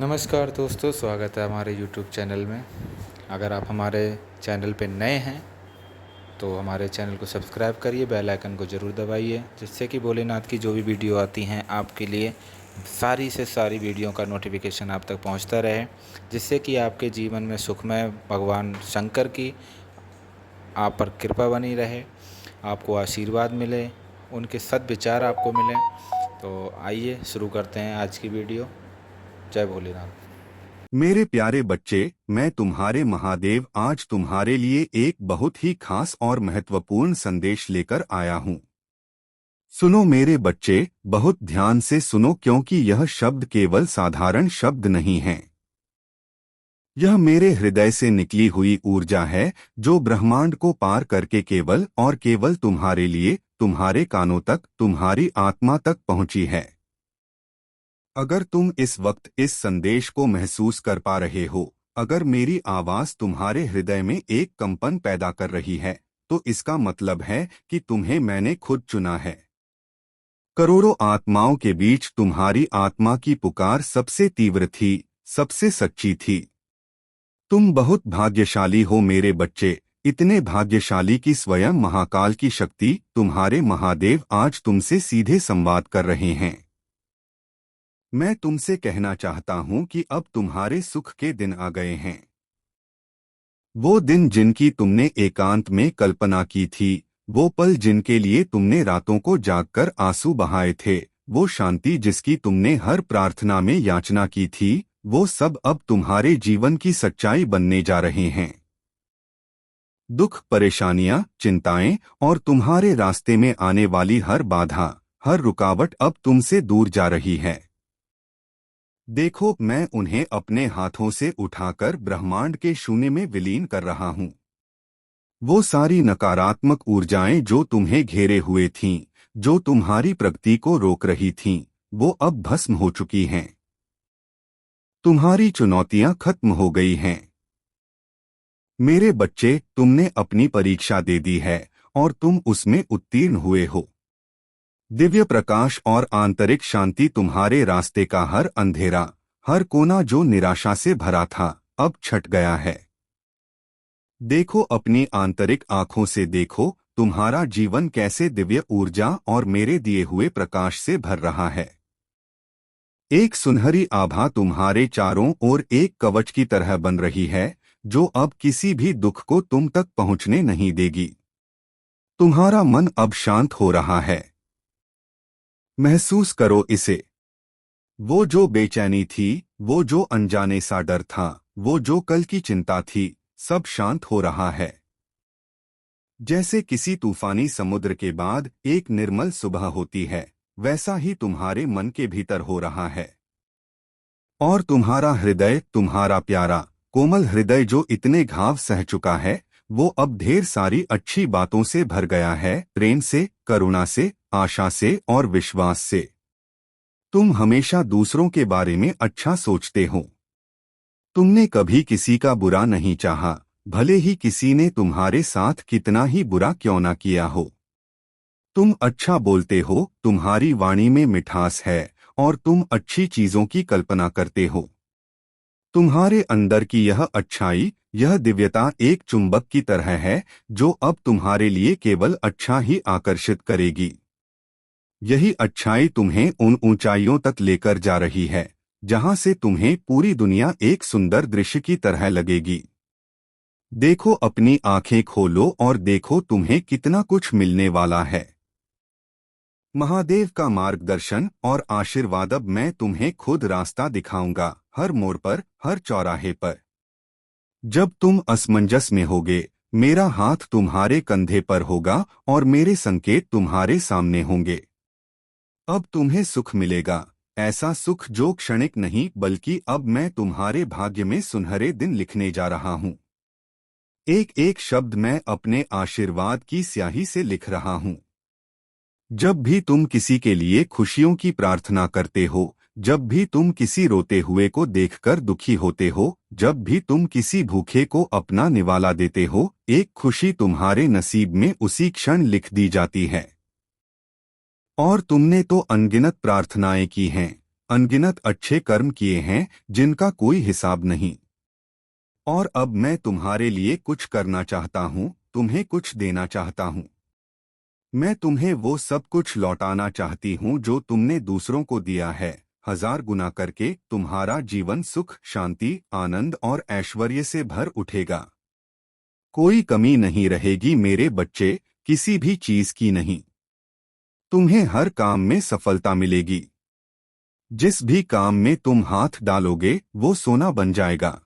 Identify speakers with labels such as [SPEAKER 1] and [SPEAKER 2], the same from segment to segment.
[SPEAKER 1] नमस्कार दोस्तों, स्वागत है हमारे YouTube चैनल में। अगर आप हमारे चैनल पे नए हैं तो हमारे चैनल को सब्सक्राइब करिए, बेल आइकन को ज़रूर दबाइए, जिससे कि भोलेनाथ की जो भी वीडियो आती हैं आपके लिए सारी से सारी वीडियो का नोटिफिकेशन आप तक पहुंचता रहे, जिससे कि आपके जीवन में सुखमय भगवान शंकर की आप पर कृपा बनी रहे, आपको आशीर्वाद मिले, उनके सद्विचार आपको मिलें। तो आइए शुरू करते हैं आज की वीडियो। जय भोलेनाथ।
[SPEAKER 2] मेरे प्यारे बच्चे, मैं तुम्हारे महादेव आज तुम्हारे लिए एक बहुत ही खास और महत्वपूर्ण संदेश लेकर आया हूँ। सुनो मेरे बच्चे, बहुत ध्यान से सुनो क्योंकि यह शब्द केवल साधारण शब्द नहीं है। यह मेरे हृदय से निकली हुई ऊर्जा है जो ब्रह्मांड को पार करके केवल और केवल तुम्हारे लिए, तुम्हारे कानों तक, तुम्हारी आत्मा तक पहुंची है। अगर तुम इस वक्त इस संदेश को महसूस कर पा रहे हो, अगर मेरी आवाज तुम्हारे हृदय में एक कंपन पैदा कर रही है, तो इसका मतलब है कि तुम्हें मैंने खुद चुना है। करोड़ों आत्माओं के बीच तुम्हारी आत्मा की पुकार सबसे तीव्र थी, सबसे सच्ची थी। तुम बहुत भाग्यशाली हो मेरे बच्चे, इतने भाग्यशाली कि स्वयं महाकाल की शक्ति, तुम्हारे महादेव आज तुमसे सीधे संवाद कर रहे हैं। मैं तुमसे कहना चाहता हूं कि अब तुम्हारे सुख के दिन आ गए हैं। वो दिन जिनकी तुमने एकांत में कल्पना की थी, वो पल जिनके लिए तुमने रातों को जागकर आंसू बहाए थे, वो शांति जिसकी तुमने हर प्रार्थना में याचना की थी, वो सब अब तुम्हारे जीवन की सच्चाई बनने जा रहे हैं। दुख, परेशानियां, चिंताएं और तुम्हारे रास्ते में आने वाली हर बाधा, हर रुकावट अब तुमसे दूर जा रही है। देखो, मैं उन्हें अपने हाथों से उठाकर ब्रह्मांड के शून्य में विलीन कर रहा हूँ। वो सारी नकारात्मक ऊर्जाएं जो तुम्हें घेरे हुए थीं, जो तुम्हारी प्रगति को रोक रही थीं, वो अब भस्म हो चुकी हैं। तुम्हारी चुनौतियां खत्म हो गई हैं। मेरे बच्चे, तुमने अपनी परीक्षा दे दी है और तुम उसमें उत्तीर्ण हुए हो। दिव्य प्रकाश और आंतरिक शांति तुम्हारे रास्ते का हर अंधेरा, हर कोना जो निराशा से भरा था, अब छट गया है। देखो, अपनी आंतरिक आंखों से देखो, तुम्हारा जीवन कैसे दिव्य ऊर्जा और मेरे दिए हुए प्रकाश से भर रहा है। एक सुनहरी आभा तुम्हारे चारों ओर एक कवच की तरह बन रही है, जो अब किसी भी दुख को तुम तक पहुंचने नहीं देगी। तुम्हारा मन अब शांत हो रहा है। महसूस करो इसे। वो जो बेचैनी थी, वो जो अनजाने सा डर था, वो जो कल की चिंता थी, सब शांत हो रहा है। जैसे किसी तूफानी समुद्र के बाद एक निर्मल सुबह होती है, वैसा ही तुम्हारे मन के भीतर हो रहा है। और तुम्हारा हृदय, तुम्हारा प्यारा कोमल हृदय जो इतने घाव सह चुका है, वो अब ढेर सारी अच्छी बातों से भर गया है, प्रेम से, करुणा से, आशा से और विश्वास से। तुम हमेशा दूसरों के बारे में अच्छा सोचते हो। तुमने कभी किसी का बुरा नहीं चाहा, भले ही किसी ने तुम्हारे साथ कितना ही बुरा क्यों ना किया हो। तुम अच्छा बोलते हो, तुम्हारी वाणी में मिठास है और तुम अच्छी चीजों की कल्पना करते हो। तुम्हारे अंदर की यह अच्छाई, यह दिव्यता एक चुंबक की तरह है, जो अब तुम्हारे लिए केवल अच्छा ही आकर्षित करेगी। यही अच्छाई तुम्हें उन ऊंचाइयों तक लेकर जा रही है, जहां से तुम्हें पूरी दुनिया एक सुंदर दृश्य की तरह लगेगी। देखो, अपनी आंखें खोलो और देखो तुम्हें कितना कुछ मिलने वाला है। महादेव का मार्गदर्शन और आशीर्वाद, अब मैं तुम्हें खुद रास्ता दिखाऊंगा, हर मोड़ पर, हर चौराहे पर। जब तुम असमंजस में होगे, मेरा हाथ तुम्हारे कंधे पर होगा और मेरे संकेत तुम्हारे सामने होंगे। अब तुम्हें सुख मिलेगा, ऐसा सुख जो क्षणिक नहीं बल्कि अब मैं तुम्हारे भाग्य में सुनहरे दिन लिखने जा रहा हूँ। एक एक शब्द मैं अपने आशीर्वाद की स्याही से लिख रहा हूँ। जब भी तुम किसी के लिए खुशियों की प्रार्थना करते हो, जब भी तुम किसी रोते हुए को देखकर दुखी होते हो, जब भी तुम किसी भूखे को अपना निवाला देते हो, एक खुशी तुम्हारे नसीब में उसी क्षण लिख दी जाती है। और तुमने तो अनगिनत प्रार्थनाएं की हैं, अनगिनत अच्छे कर्म किए हैं जिनका कोई हिसाब नहीं। और अब मैं तुम्हारे लिए कुछ करना चाहता हूँ, तुम्हें कुछ देना चाहता हूँ। मैं तुम्हें वो सब कुछ लौटाना चाहती हूँ जो तुमने दूसरों को दिया है, 1000 गुना करके तुम्हारा जीवन सुख, शांति, आनंद और ऐश्वर्य से भर उठेगा। कोई कमी नहीं रहेगी मेरे बच्चे, किसी भी चीज की नहीं। तुम्हें हर काम में सफलता मिलेगी। जिस भी काम में तुम हाथ डालोगे वो सोना बन जाएगा।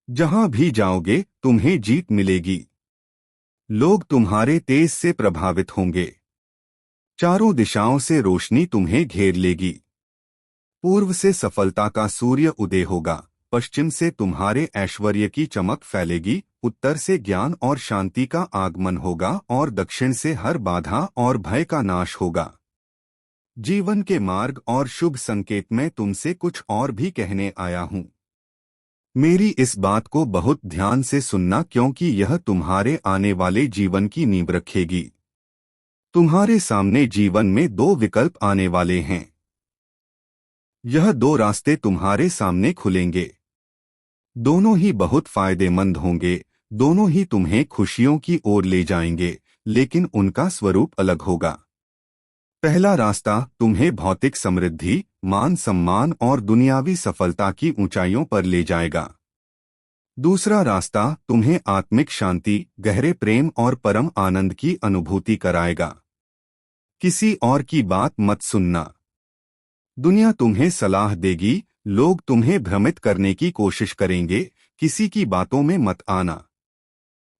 [SPEAKER 2] जहां भी जाओगे तुम्हें जीत मिलेगी। लोग तुम्हारे तेज से प्रभावित होंगे। चारों दिशाओं से रोशनी तुम्हें घेर लेगी। पूर्व से सफलता का सूर्य उदय होगा, पश्चिम से तुम्हारे ऐश्वर्य की चमक फैलेगी, उत्तर से ज्ञान और शांति का आगमन होगा और दक्षिण से हर बाधा और भय का नाश होगा। जीवन के मार्ग और शुभ संकेत में तुमसे कुछ और भी कहने आया हूँ। मेरी इस बात को बहुत ध्यान से सुनना, क्योंकि यह तुम्हारे आने वाले जीवन की नींव रखेगी। तुम्हारे सामने जीवन में 2 विकल्प आने वाले हैं। यह 2 रास्ते तुम्हारे सामने खुलेंगे। दोनों ही बहुत फायदेमंद होंगे, दोनों ही तुम्हें खुशियों की ओर ले जाएंगे, लेकिन उनका स्वरूप अलग होगा। पहला रास्ता तुम्हें भौतिक समृद्धि, मान सम्मान और दुनियावी सफलता की ऊंचाइयों पर ले जाएगा। दूसरा रास्ता तुम्हें आत्मिक शांति, गहरे प्रेम और परम आनंद की अनुभूति कराएगा। किसी और की बात मत सुनना। दुनिया तुम्हें सलाह देगी, लोग तुम्हें भ्रमित करने की कोशिश करेंगे, किसी की बातों में मत आना।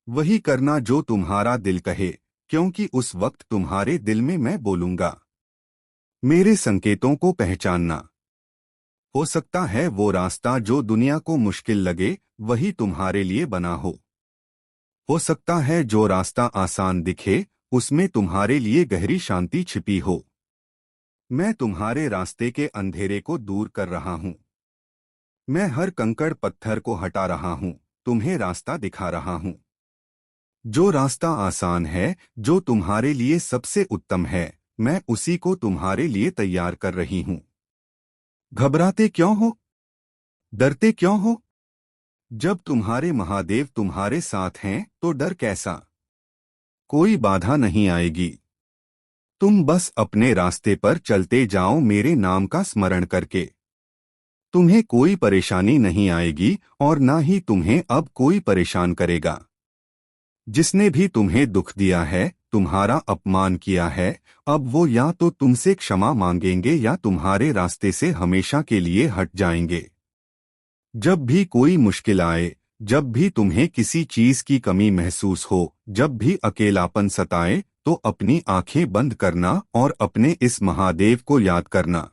[SPEAKER 2] वही करना जो तुम्हारा दिल कहे, क्योंकि उस वक्त तुम्हारे दिल में मैं बोलूंगा। मेरे संकेतों को पहचानना। हो सकता है वो रास्ता जो दुनिया को मुश्किल लगे वही तुम्हारे लिए बना हो। हो सकता है जो रास्ता आसान दिखे उसमें तुम्हारे लिए गहरी शांति छिपी हो। मैं तुम्हारे रास्ते के अंधेरे को दूर कर रहा हूँ। मैं हर कंकड़ पत्थर को हटा रहा हूँ, तुम्हें रास्ता दिखा रहा हूँ। जो रास्ता आसान है, जो तुम्हारे लिए सबसे उत्तम है, मैं उसी को तुम्हारे लिए तैयार कर रही हूँ। घबराते क्यों हो? डरते क्यों हो? जब तुम्हारे महादेव तुम्हारे साथ हैं तो डर कैसा? कोई बाधा नहीं आएगी। तुम बस अपने रास्ते पर चलते जाओ मेरे नाम का स्मरण करके। तुम्हें कोई परेशानी नहीं आएगी और ना ही तुम्हें अब कोई परेशान करेगा। जिसने भी तुम्हें दुख दिया है, तुम्हारा अपमान किया है, अब वो या तो तुमसे क्षमा मांगेंगे या तुम्हारे रास्ते से हमेशा के लिए हट जाएंगे। जब भी कोई मुश्किल आए, जब भी तुम्हें किसी चीज की कमी महसूस हो, जब भी अकेलापन सताए, तो अपनी आंखें बंद करना और अपने इस महादेव को याद करना।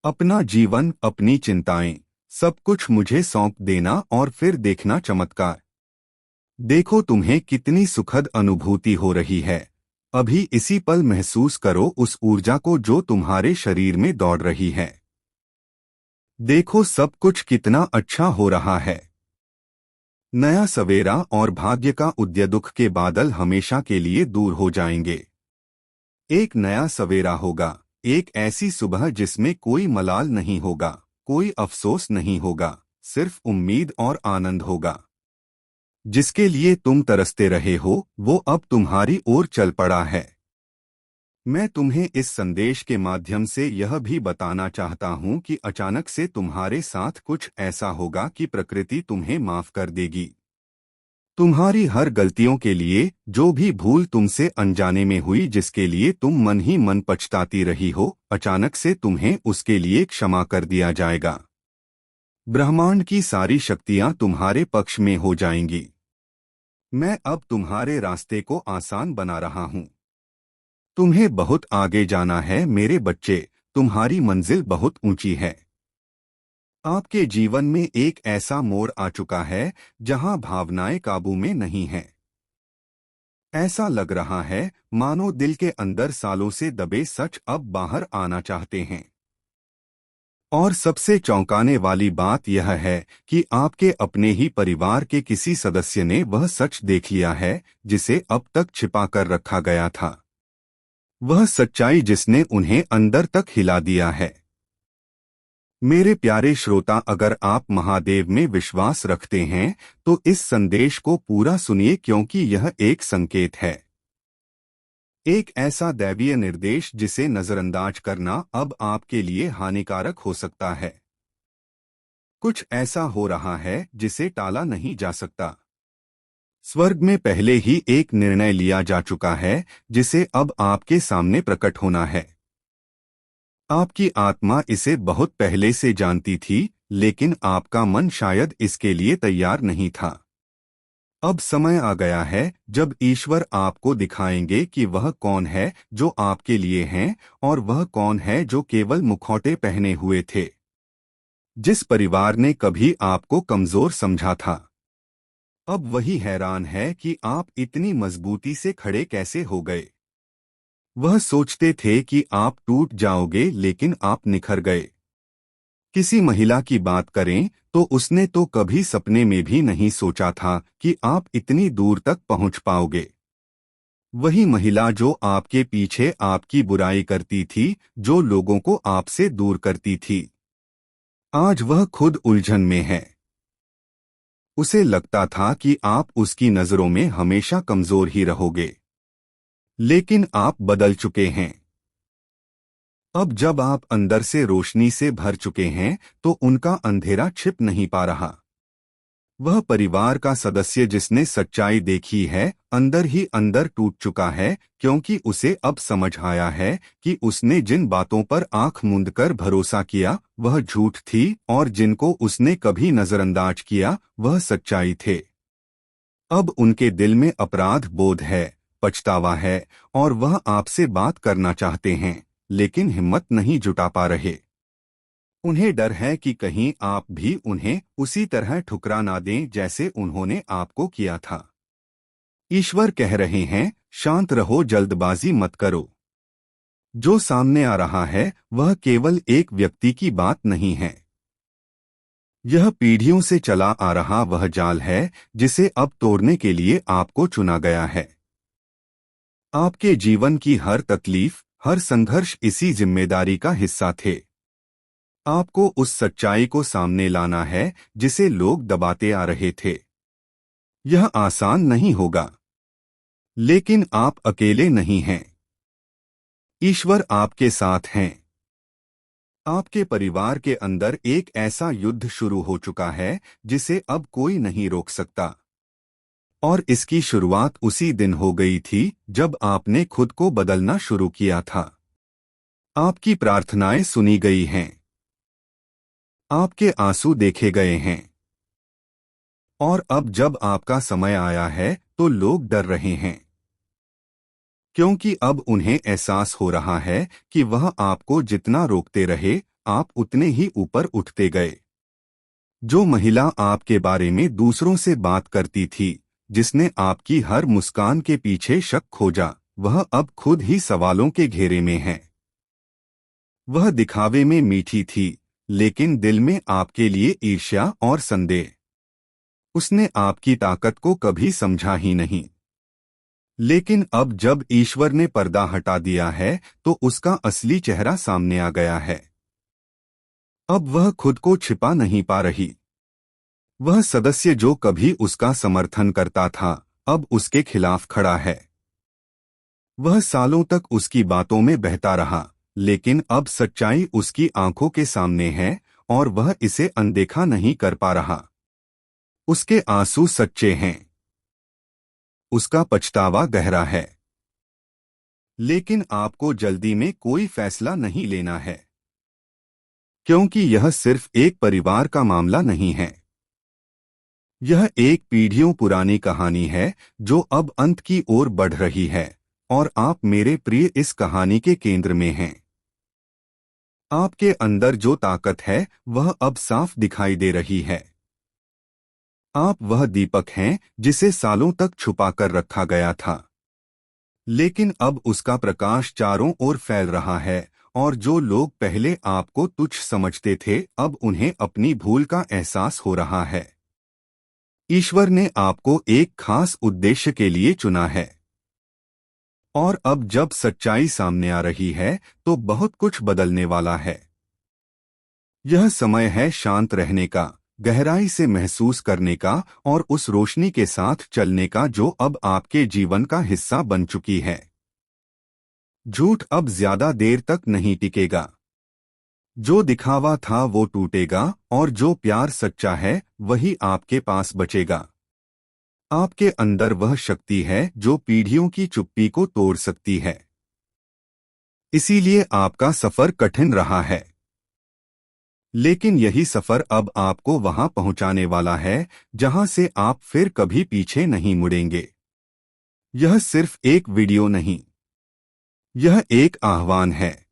[SPEAKER 2] अपना जीवन, अपनी चिंताएं, सब कुछ मुझे सौंप देना और फिर देखना चमत्कार। देखो तुम्हें कितनी सुखद अनुभूति हो रही है। अभी इसी पल महसूस करो उस ऊर्जा को जो तुम्हारे शरीर में दौड़ रही है। देखो सब कुछ कितना अच्छा हो रहा है। नया सवेरा और भाग्य का उदय, दुख के बादल हमेशा के लिए दूर हो जाएंगे। एक नया सवेरा होगा, एक ऐसी सुबह जिसमें कोई मलाल नहीं होगा, कोई अफसोस नहीं होगा, सिर्फ उम्मीद और आनंद होगा। जिसके लिए तुम तरसते रहे हो वो अब तुम्हारी ओर चल पड़ा है। मैं तुम्हें इस संदेश के माध्यम से यह भी बताना चाहता हूं कि अचानक से तुम्हारे साथ कुछ ऐसा होगा कि प्रकृति तुम्हें माफ कर देगी। तुम्हारी हर गलतियों के लिए, जो भी भूल तुमसे अनजाने में हुई, जिसके लिए तुम मन ही मन पछताती रही हो, अचानक से तुम्हें उसके लिए क्षमा कर दिया जाएगा। ब्रह्मांड की सारी शक्तियां तुम्हारे पक्ष में हो जाएंगी। मैं अब तुम्हारे रास्ते को आसान बना रहा हूं। तुम्हें बहुत आगे जाना है मेरे बच्चे, तुम्हारी मंजिल बहुत ऊंची है। आपके जीवन में एक ऐसा मोड़ आ चुका है जहां भावनाएं काबू में नहीं हैं। ऐसा लग रहा है मानो दिल के अंदर सालों से दबे सच अब बाहर आना चाहते हैं। और सबसे चौंकाने वाली बात यह है कि आपके अपने ही परिवार के किसी सदस्य ने वह सच देख लिया है जिसे अब तक छिपा कर रखा गया था। वह सच्चाई जिसने उन्हें अंदर तक हिला दिया है। मेरे प्यारे श्रोता, अगर आप महादेव में विश्वास रखते हैं तो इस संदेश को पूरा सुनिए, क्योंकि यह एक संकेत है, एक ऐसा दैवीय निर्देश जिसे नजरअंदाज करना अब आपके लिए हानिकारक हो सकता है। कुछ ऐसा हो रहा है जिसे टाला नहीं जा सकता। स्वर्ग में पहले ही एक निर्णय लिया जा चुका है जिसे अब आपके सामने प्रकट होना है। आपकी आत्मा इसे बहुत पहले से जानती थी, लेकिन आपका मन शायद इसके लिए तैयार नहीं था। अब समय आ गया है जब ईश्वर आपको दिखाएंगे कि वह कौन है जो आपके लिए हैं और वह कौन है जो केवल मुखौटे पहने हुए थे। जिस परिवार ने कभी आपको कमजोर समझा था, अब वही हैरान है कि आप इतनी मजबूती से खड़े कैसे हो गए। वह सोचते थे कि आप टूट जाओगे, लेकिन आप निखर गए। किसी महिला की बात करें तो उसने तो कभी सपने में भी नहीं सोचा था कि आप इतनी दूर तक पहुंच पाओगे। वही महिला जो आपके पीछे आपकी बुराई करती थी, जो लोगों को आपसे दूर करती थी, आज वह खुद उलझन में है। उसे लगता था कि आप उसकी नजरों में हमेशा कमजोर ही रहोगे, लेकिन आप बदल चुके हैं। अब जब आप अंदर से रोशनी से भर चुके हैं तो उनका अंधेरा छिप नहीं पा रहा। वह परिवार का सदस्य जिसने सच्चाई देखी है, अंदर ही अंदर टूट चुका है, क्योंकि उसे अब समझ आया है कि उसने जिन बातों पर आंख मूंदकर भरोसा किया वह झूठ थी, और जिनको उसने कभी नजरअंदाज किया वह सच्चाई थे। अब उनके दिल में अपराध बोध है, पछतावा है, और वह आपसे बात करना चाहते हैं, लेकिन हिम्मत नहीं जुटा पा रहे। उन्हें डर है कि कहीं आप भी उन्हें उसी तरह ठुकरा ना दें जैसे उन्होंने आपको किया था। ईश्वर कह रहे हैं, शांत रहो, जल्दबाजी मत करो। जो सामने आ रहा है वह केवल एक व्यक्ति की बात नहीं है। यह पीढ़ियों से चला आ रहा वह जाल है जिसे अब तोड़ने के लिए आपको चुना गया है। आपके जीवन की हर तकलीफ, हर संघर्ष इसी जिम्मेदारी का हिस्सा थे। आपको उस सच्चाई को सामने लाना है जिसे लोग दबाते आ रहे थे। यह आसान नहीं होगा, लेकिन आप अकेले नहीं हैं। ईश्वर आपके साथ हैं। आपके परिवार के अंदर एक ऐसा युद्ध शुरू हो चुका है जिसे अब कोई नहीं रोक सकता। और इसकी शुरुआत उसी दिन हो गई थी जब आपने खुद को बदलना शुरू किया था। आपकी प्रार्थनाएं सुनी गई हैं। आपके आंसू देखे गए हैं। और अब जब आपका समय आया है तो लोग डर रहे हैं, क्योंकि अब उन्हें एहसास हो रहा है कि वह आपको जितना रोकते रहे, आप उतने ही ऊपर उठते गए। जो महिला आपके बारे में दूसरों से बात करती थी, जिसने आपकी हर मुस्कान के पीछे शक खोजा, वह अब खुद ही सवालों के घेरे में है। वह दिखावे में मीठी थी, लेकिन दिल में आपके लिए ईर्ष्या और संदेह। उसने आपकी ताकत को कभी समझा ही नहीं। लेकिन अब जब ईश्वर ने पर्दा हटा दिया है तो उसका असली चेहरा सामने आ गया है। अब वह खुद को छिपा नहीं पा रही। वह सदस्य जो कभी उसका समर्थन करता था, अब उसके खिलाफ खड़ा है। वह सालों तक उसकी बातों में बहता रहा, लेकिन अब सच्चाई उसकी आंखों के सामने है और वह इसे अनदेखा नहीं कर पा रहा। उसके आंसू सच्चे हैं। उसका पछतावा गहरा है। लेकिन आपको जल्दी में कोई फैसला नहीं लेना है, क्योंकि यह सिर्फ एक परिवार का मामला नहीं है। यह एक पीढ़ियों पुरानी कहानी है जो अब अंत की ओर बढ़ रही है, और आप मेरे प्रिय इस कहानी के केंद्र में हैं। आपके अंदर जो ताकत है वह अब साफ दिखाई दे रही है। आप वह दीपक हैं जिसे सालों तक छुपाकर रखा गया था, लेकिन अब उसका प्रकाश चारों ओर फैल रहा है, और जो लोग पहले आपको तुच्छ समझते थे, अब उन्हें अपनी भूल का एहसास हो रहा है। ईश्वर ने आपको एक खास उद्देश्य के लिए चुना है, और अब जब सच्चाई सामने आ रही है तो बहुत कुछ बदलने वाला है। यह समय है शांत रहने का, गहराई से महसूस करने का और उस रोशनी के साथ चलने का जो अब आपके जीवन का हिस्सा बन चुकी है। झूठ अब ज्यादा देर तक नहीं टिकेगा। जो दिखावा था वो टूटेगा और जो प्यार सच्चा है वही आपके पास बचेगा। आपके अंदर वह शक्ति है जो पीढ़ियों की चुप्पी को तोड़ सकती है। इसीलिए आपका सफर कठिन रहा है, लेकिन यही सफर अब आपको वहां पहुंचाने वाला है जहां से आप फिर कभी पीछे नहीं मुड़ेंगे। यह सिर्फ एक वीडियो नहीं, यह एक आह्वान है,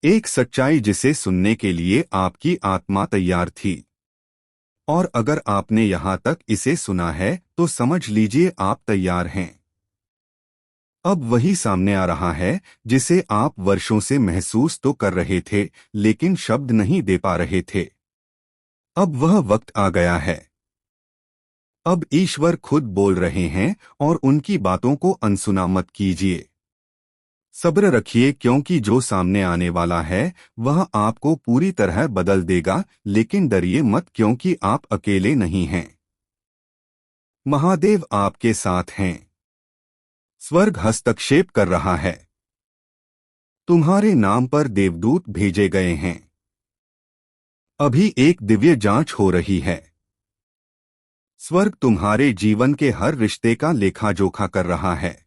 [SPEAKER 2] एक सच्चाई जिसे सुनने के लिए आपकी आत्मा तैयार थी। और अगर आपने यहां तक इसे सुना है तो समझ लीजिए आप तैयार हैं। अब वही सामने आ रहा है जिसे आप वर्षों से महसूस तो कर रहे थे लेकिन शब्द नहीं दे पा रहे थे। अब वह वक्त आ गया है। अब ईश्वर खुद बोल रहे हैं और उनकी बातों को अनसुना मत कीजिए। सब्र रखिए क्योंकि जो सामने आने वाला है वह आपको पूरी तरह बदल देगा, लेकिन डरिए मत क्योंकि आप अकेले नहीं हैं। महादेव आपके साथ हैं। स्वर्ग हस्तक्षेप कर रहा है। तुम्हारे नाम पर देवदूत भेजे गए हैं। अभी एक दिव्य जांच हो रही है। स्वर्ग तुम्हारे जीवन के हर रिश्ते का लेखा जोखा कर रहा है।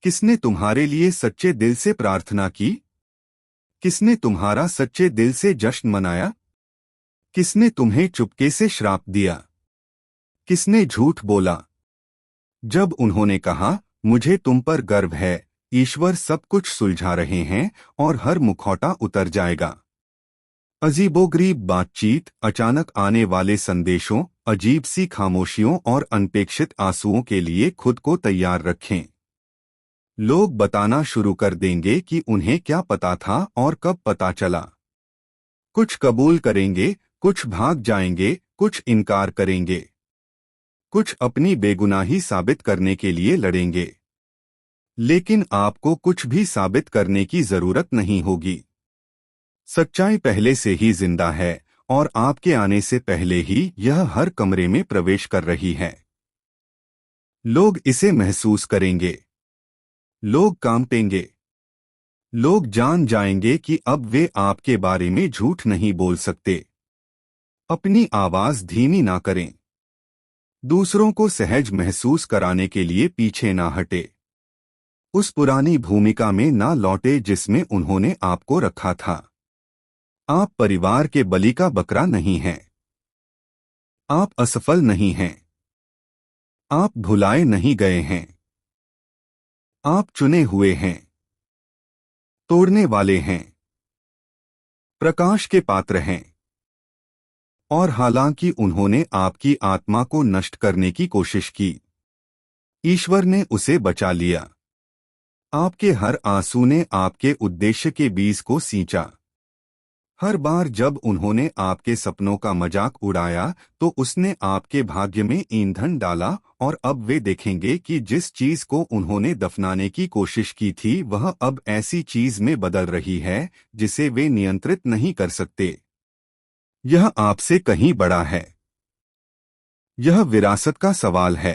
[SPEAKER 2] किसने तुम्हारे लिए सच्चे दिल से प्रार्थना की? किसने तुम्हारा सच्चे दिल से जश्न मनाया? किसने तुम्हें चुपके से श्राप दिया? किसने झूठ बोला जब उन्होंने कहा मुझे तुम पर गर्व है? ईश्वर सब कुछ सुलझा रहे हैं और हर मुखौटा उतर जाएगा। अजीबोगरीब बातचीत, अचानक आने वाले संदेशों, अजीब सी खामोशियों और अनपेक्षित आंसुओं के लिए खुद को तैयार रखें। लोग बताना शुरू कर देंगे कि उन्हें क्या पता था और कब पता चला। कुछ कबूल करेंगे, कुछ भाग जाएंगे, कुछ इनकार करेंगे, कुछ अपनी बेगुनाही साबित करने के लिए लड़ेंगे। लेकिन आपको कुछ भी साबित करने की जरूरत नहीं होगी। सच्चाई पहले से ही जिंदा है और आपके आने से पहले ही यह हर कमरे में प्रवेश कर रही है। लोग इसे महसूस करेंगे। लोग कांपेंगे। लोग जान जाएंगे कि अब वे आपके बारे में झूठ नहीं बोल सकते। अपनी आवाज धीमी ना करें। दूसरों को सहज महसूस कराने के लिए पीछे ना हटे। उस पुरानी भूमिका में ना लौटे जिसमें उन्होंने आपको रखा था। आप परिवार के बलि का बकरा नहीं हैं। आप असफल नहीं हैं। आप भुलाए नहीं गए हैं। आप चुने हुए हैं। तोड़ने वाले हैं। प्रकाश के पात्र हैं। और हालांकि उन्होंने आपकी आत्मा को नष्ट करने की कोशिश की, ईश्वर ने उसे बचा लिया। आपके हर आंसू ने आपके उद्देश्य के बीज को सींचा। हर बार जब उन्होंने आपके सपनों का मजाक उड़ाया तो उसने आपके भाग्य में ईंधन डाला और अब वे देखेंगे कि जिस चीज को उन्होंने दफनाने की कोशिश की थी वह अब ऐसी चीज में बदल रही है जिसे वे नियंत्रित नहीं कर सकते। यह आपसे कहीं बड़ा है। यह विरासत का सवाल है।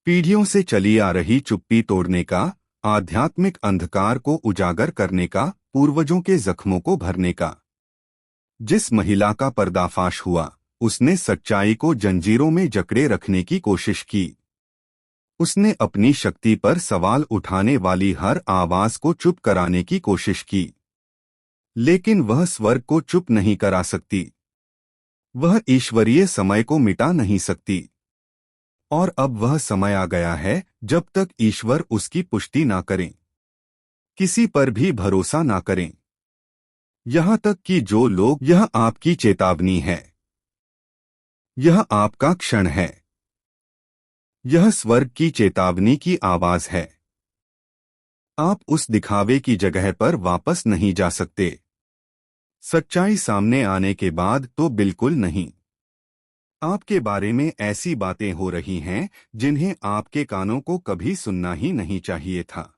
[SPEAKER 2] पीढ़ियों से चली आ रही चुप्पी तोड़ने का, आध्यात्मिक अंधकार को उजागर करने का, पूर्वजों के जख्मों को भरने का। जिस महिला का पर्दाफाश हुआ उसने सच्चाई को जंजीरों में जकड़े रखने की कोशिश की। उसने अपनी शक्ति पर सवाल उठाने वाली हर आवाज को चुप कराने की कोशिश की, लेकिन वह स्वर्ग को चुप नहीं करा सकती। वह ईश्वरीय समय को मिटा नहीं सकती। और अब वह समय आ गया है जब तक ईश्वर उसकी पुष्टि ना करें, किसी पर भी भरोसा ना करें। यहां तक कि जो लोग, यह आपकी चेतावनी है। यह आपका क्षण है। यह स्वर्ग की चेतावनी की आवाज है। आप उस दिखावे की जगह पर वापस नहीं जा सकते। सच्चाई सामने आने के बाद तो बिल्कुल नहीं। आपके बारे में ऐसी बातें हो रही हैं जिन्हें आपके कानों को कभी सुनना ही नहीं चाहिए था।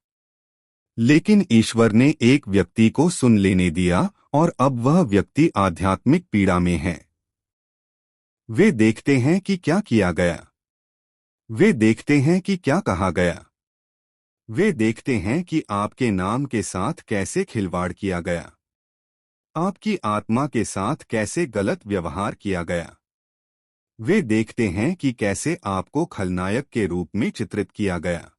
[SPEAKER 2] लेकिन ईश्वर ने एक व्यक्ति को सुन लेने दिया और अब वह व्यक्ति आध्यात्मिक पीड़ा में है। वे देखते हैं कि क्या किया गया। वे देखते हैं कि क्या कहा गया। वे देखते हैं कि आपके नाम के साथ कैसे खिलवाड़ किया गया। आपकी आत्मा के साथ कैसे गलत व्यवहार किया गया। वे देखते हैं कि कैसे आपको खलनायक के रूप में चित्रित किया गया,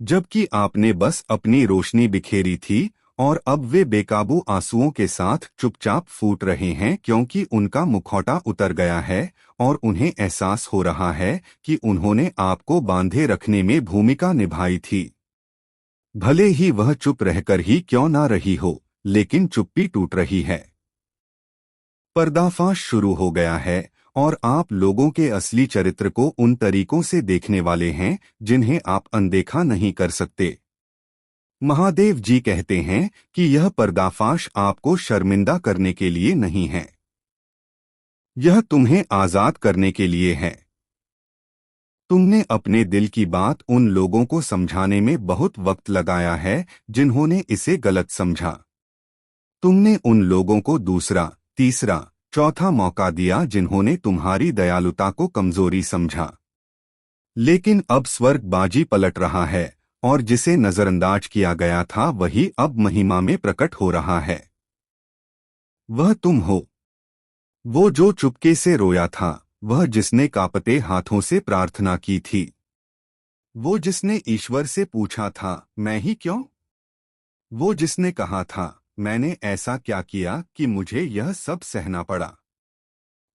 [SPEAKER 2] जबकि आपने बस अपनी रोशनी बिखेरी थी, और अब वे बेकाबू आंसुओं के साथ चुपचाप फूट रहे हैं क्योंकि उनका मुखौटा उतर गया है और उन्हें एहसास हो रहा है कि उन्होंने आपको बांधे रखने में भूमिका निभाई थी। भले ही वह चुप रहकर ही क्यों ना रही हो, लेकिन चुप्पी टूट रही है। पर्दाफाश शुरू हो गया है और आप लोगों के असली चरित्र को उन तरीकों से देखने वाले हैं जिन्हें आप अनदेखा नहीं कर सकते। महादेव जी कहते हैं कि यह पर्दाफाश आपको शर्मिंदा करने के लिए नहीं है, यह तुम्हें आजाद करने के लिए है। तुमने अपने दिल की बात उन लोगों को समझाने में बहुत वक्त लगाया है जिन्होंने इसे गलत समझा। तुमने उन लोगों को दूसरा, तीसरा, चौथा मौका दिया जिन्होंने तुम्हारी दयालुता को कमजोरी समझा। लेकिन अब स्वर्ग बाजी पलट रहा है और जिसे नजरअंदाज किया गया था वही अब महिमा में प्रकट हो रहा है। वह तुम हो, वो जो चुपके से रोया था, वह जिसने कांपते हाथों से प्रार्थना की थी, वो जिसने ईश्वर से पूछा था मैं ही क्यों, वो जिसने कहा था मैंने ऐसा क्या किया कि मुझे यह सब सहना पड़ा,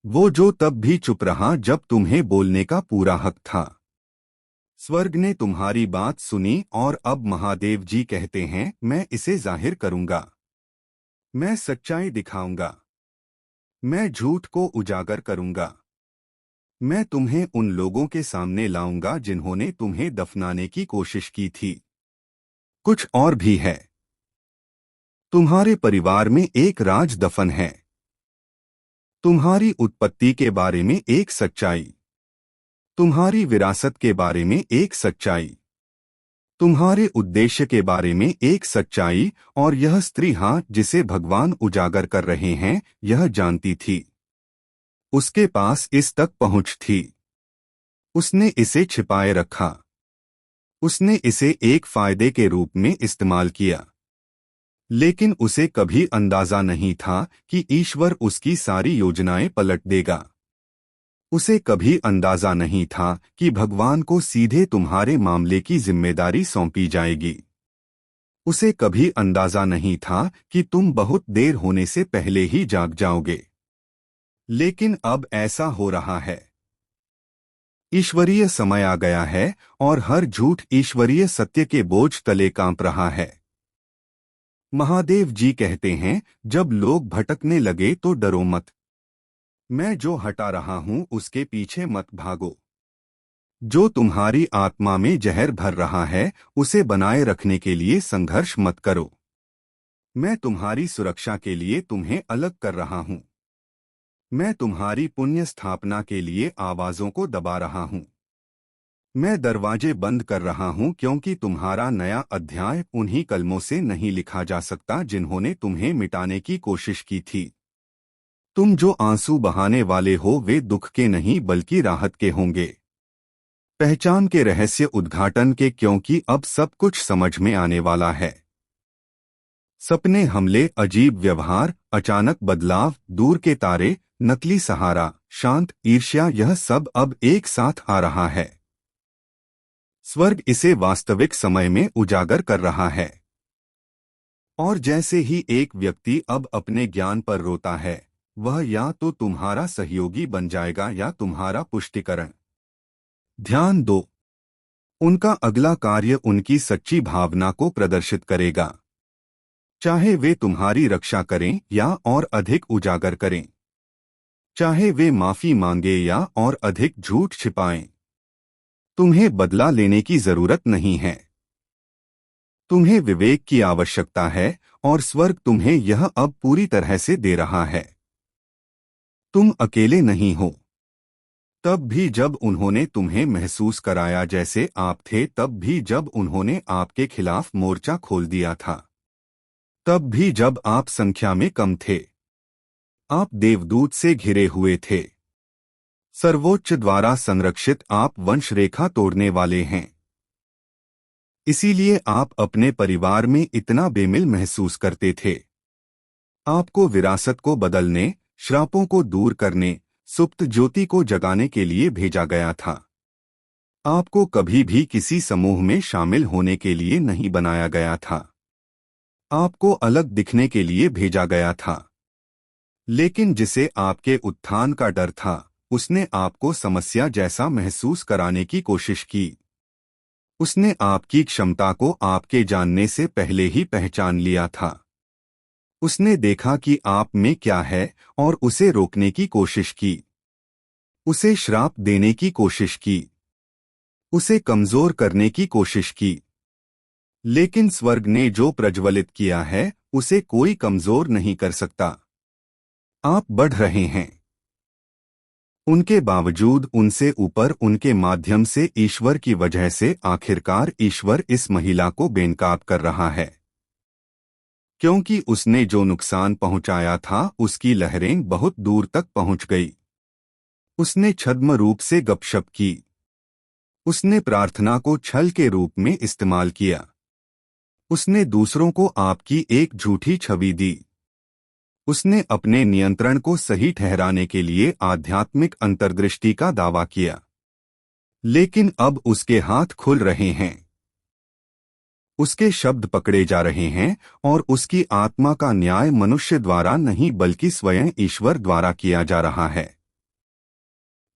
[SPEAKER 2] वो जो तब भी चुप रहा जब तुम्हें बोलने का पूरा हक था। स्वर्ग ने तुम्हारी बात सुनी और अब महादेव जी कहते हैं मैं इसे जाहिर करूंगा, मैं सच्चाई दिखाऊंगा, मैं झूठ को उजागर करूंगा, मैं तुम्हें उन लोगों के सामने लाऊंगा जिन्होंने तुम्हें दफनाने की कोशिश की थी। कुछ और भी है। तुम्हारे परिवार में एक राज दफन है, तुम्हारी उत्पत्ति के बारे में एक सच्चाई, तुम्हारी विरासत के बारे में एक सच्चाई, तुम्हारे उद्देश्य के बारे में एक सच्चाई, और यह स्त्री हाँ जिसे भगवान उजागर कर रहे हैं यह जानती थी। उसके पास इस तक पहुंच थी। उसने इसे छिपाए रखा। उसने इसे एक फायदे के रूप में इस्तेमाल किया। लेकिन उसे कभी अंदाजा नहीं था कि ईश्वर उसकी सारी योजनाएं पलट देगा। उसे कभी अंदाजा नहीं था कि भगवान को सीधे तुम्हारे मामले की जिम्मेदारी सौंपी जाएगी। उसे कभी अंदाजा नहीं था कि तुम बहुत देर होने से पहले ही जाग जाओगे। लेकिन अब ऐसा हो रहा है। ईश्वरीय समय आ गया है और हर झूठ ईश्वरीय सत्य के बोझ तले कांप रहा है। महादेव जी कहते हैं जब लोग भटकने लगे तो डरो मत। मैं जो हटा रहा हूं उसके पीछे मत भागो। जो तुम्हारी आत्मा में जहर भर रहा है उसे बनाए रखने के लिए संघर्ष मत करो। मैं तुम्हारी सुरक्षा के लिए तुम्हें अलग कर रहा हूं। मैं तुम्हारी पुण्य स्थापना के लिए आवाजों को दबा रहा हूं। मैं दरवाजे बंद कर रहा हूं क्योंकि तुम्हारा नया अध्याय उन्हीं कलमों से नहीं लिखा जा सकता जिन्होंने तुम्हें मिटाने की कोशिश की थी। तुम जो आंसू बहाने वाले हो वे दुख के नहीं बल्कि राहत के होंगे। पहचान के रहस्य उद्घाटन के, क्योंकि अब सब कुछ समझ में आने वाला है। सपने, हमले, अजीब व्यवहार, अचानक बदलाव, दूर के तारे, नकली सहारा, शांत ईर्ष्या, यह सब अब एक साथ आ रहा है। स्वर्ग इसे वास्तविक समय में उजागर कर रहा है। और जैसे ही एक व्यक्ति अब अपने ज्ञान पर रोता है, वह या तो तुम्हारा सहयोगी बन जाएगा या तुम्हारा पुष्टिकरण। ध्यान दो, उनका अगला कार्य उनकी सच्ची भावना को प्रदर्शित करेगा, चाहे वे तुम्हारी रक्षा करें या और अधिक उजागर करें, चाहे वे माफी मांगे या और अधिक झूठ छिपाएं। तुम्हें बदला लेने की जरूरत नहीं है। तुम्हें विवेक की आवश्यकता है और स्वर्ग तुम्हें यह अब पूरी तरह से दे रहा है। तुम अकेले नहीं हो। तब भी जब उन्होंने तुम्हें महसूस कराया जैसे आप थे, तब भी जब उन्होंने आपके खिलाफ मोर्चा खोल दिया था, तब भी जब आप संख्या में कम थे। आप देवदूत से घिरे हुए थे। सर्वोच्च द्वारा संरक्षित आप वंश रेखा तोड़ने वाले हैं। इसीलिए आप अपने परिवार में इतना बेमिल महसूस करते थे। आपको विरासत को बदलने, श्रापों को दूर करने, सुप्त ज्योति को जगाने के लिए भेजा गया था। आपको कभी भी किसी समूह में शामिल होने के लिए नहीं बनाया गया था। आपको अलग दिखने के लिए भेजा गया था। लेकिन जिसे आपके उत्थान का डर था, उसने आपको समस्या जैसा महसूस कराने की कोशिश की। उसने आपकी क्षमता को आपके जानने से पहले ही पहचान लिया था। उसने देखा कि आप में क्या है और उसे रोकने की कोशिश की। उसे श्राप देने की कोशिश की। उसे कमजोर करने की कोशिश की। लेकिन स्वर्ग ने जो प्रज्वलित किया है, उसे कोई कमजोर नहीं कर सकता। आप बढ़ रहे हैं। उनके बावजूद, उनसे ऊपर, उनके माध्यम से, ईश्वर की वजह से आखिरकार ईश्वर इस महिला को बेनकाब कर रहा है। क्योंकि उसने जो नुकसान पहुंचाया था, उसकी लहरें बहुत दूर तक पहुंच गई। उसने छद्म रूप से गपशप की। उसने प्रार्थना को छल के रूप में इस्तेमाल किया। उसने दूसरों को आपकी एक झूठी छवि दी। उसने अपने नियंत्रण को सही ठहराने के लिए आध्यात्मिक अंतर्दृष्टि का दावा किया। लेकिन अब उसके हाथ खुल रहे हैं। उसके शब्द पकड़े जा रहे हैं और उसकी आत्मा का न्याय मनुष्य द्वारा नहीं बल्कि स्वयं ईश्वर द्वारा किया जा रहा है।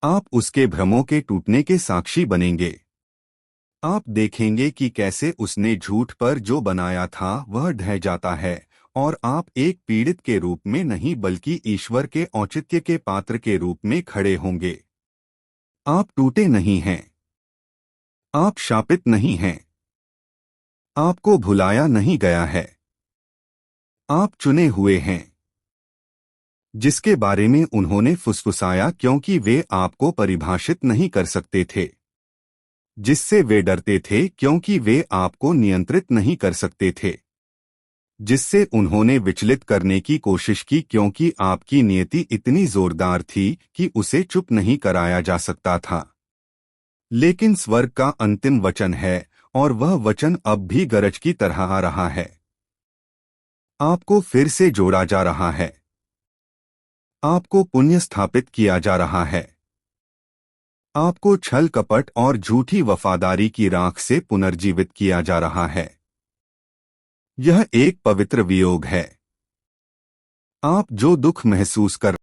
[SPEAKER 2] आप उसके भ्रमों के टूटने के साक्षी बनेंगे। आप देखेंगे कि कैसे उसने झूठ पर जो बनाया था वह ढह जाता है और आप एक पीड़ित के रूप में नहीं बल्कि ईश्वर के औचित्य के पात्र के रूप में खड़े होंगे। आप टूटे नहीं हैं। आप शापित नहीं हैं। आपको भुलाया नहीं गया है। आप चुने हुए हैं। जिसके बारे में उन्होंने फुसफुसाया क्योंकि वे आपको परिभाषित नहीं कर सकते थे। जिससे वे डरते थे क्योंकि वे आपको नियंत्रित नहीं कर सकते थे। जिससे उन्होंने विचलित करने की कोशिश की क्योंकि आपकी नियति इतनी जोरदार थी कि उसे चुप नहीं कराया जा सकता था। लेकिन स्वर्ग का अंतिम वचन है और वह वचन अब भी गरज की तरह आ रहा है। आपको फिर से जोड़ा जा रहा है। आपको पुण्य स्थापित किया जा रहा है। आपको छल कपट और झूठी वफादारी की राख से पुनर्जीवित किया जा रहा है। यह एक पवित्र वियोग है। आप जो दुख महसूस कर